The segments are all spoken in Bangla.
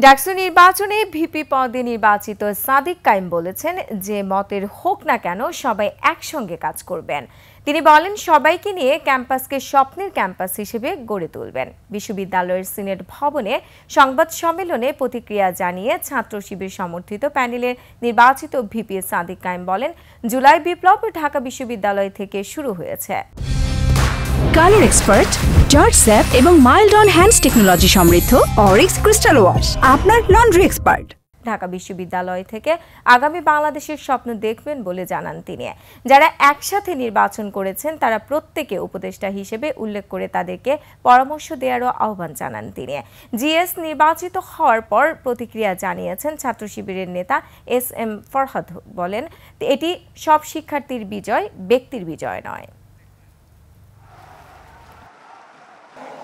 ডাকসু নির্বাচনে ভিপি পদে নির্বাচিত সাদিক কায়েম বলেছেন যে মতের হোক না কেন সবাই একসঙ্গে কাজ করবেন। তিনি বলেন সবাইকে নিয়ে ক্যাম্পাসকে স্বপ্নের ক্যাম্পাস হিসেবে গড়ে তুলবেন। বিশ্ববিদ্যালয়ের সিনেট ভবনে সংবাদ সম্মেলনে প্রতিক্রিয়া জানিয়ে ছাত্র শিবির সমর্থিত প্যানেলের নির্বাচিত ভিপি সাদিক কায়েম বলেন, জুলাই বিপ্লব ঢাকা বিশ্ববিদ্যালয় থেকে শুরু হয়েছে। কালার এক্সপার্ট, জর্জ স্যাপ এবং মাইল্ড অন হ্যান্ডস টেকনোলজি সমৃদ্ধ অরিক্স ক্রিস্টাল ওয়াশ আপনার লন্ড্রি এক্সপার্ট। ঢাকা বিশ্ববিদ্যালয় থেকে আগামী বাংলাদেশের স্বপ্ন দেখবেন বলে জানান তিনি। যারা একসাথে নির্বাচন করেছেন তারা প্রত্যেকে উপদেষ্টা হিসেবে উল্লেখ করে তাদেরকে পরামর্শ দেওয়ারও আহ্বান জানান তিনি। জিএস নির্বাচিত হওয়ার পর প্রতিক্রিয়া জানিয়েছেন ছাত্র শিবিরের নেতা SM ফরহাদ। বলেন, এটি সব শিক্ষার্থীর বিজয়, ব্যক্তির বিজয় নয়।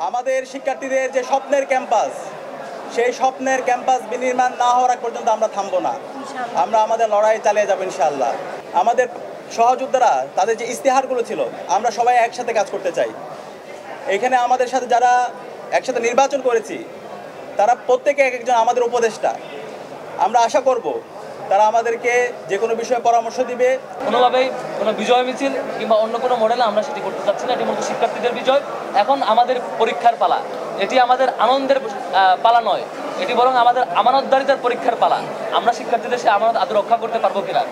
আমাদের শিক্ষার্থীদের যে স্বপ্নের ক্যাম্পাস, সেই স্বপ্নের ক্যাম্পাস বিনির্মাণ না হওয়ার আগ পর্যন্ত আমরা থামবো না। আমরা আমাদের লড়াই চালিয়ে যাবো ইনশাআল্লাহ। আমাদের সহযোদ্ধারা তাদের যে ইস্তেহারগুলো ছিল, আমরা সবাই একসাথে কাজ করতে চাই। এখানে আমাদের সাথে যারা একসাথে নির্বাচন করেছি তারা প্রত্যেকে এক একজন আমাদের উপদেষ্টা। আমরা আশা করব তারা আমাদেরকে যে কোনো বিষয়ে পরামর্শ দিবে। কোনোভাবেই কোনো বিজয় মিছিল কিংবা অন্য কোনো মডেলে আমরা সেটি করতে চাচ্ছি না। এটি মূলত শিক্ষার্থীদের বিজয়। এখন আমাদের পরীক্ষার পালা। এটি আমাদের আনন্দের পালা নয়, এটি বরং আমাদের আমানতদারিতার পরীক্ষার পালা। আমরা শিক্ষার্থীদের সে আমানত আদৌ রক্ষা করতে পারবো কিনা।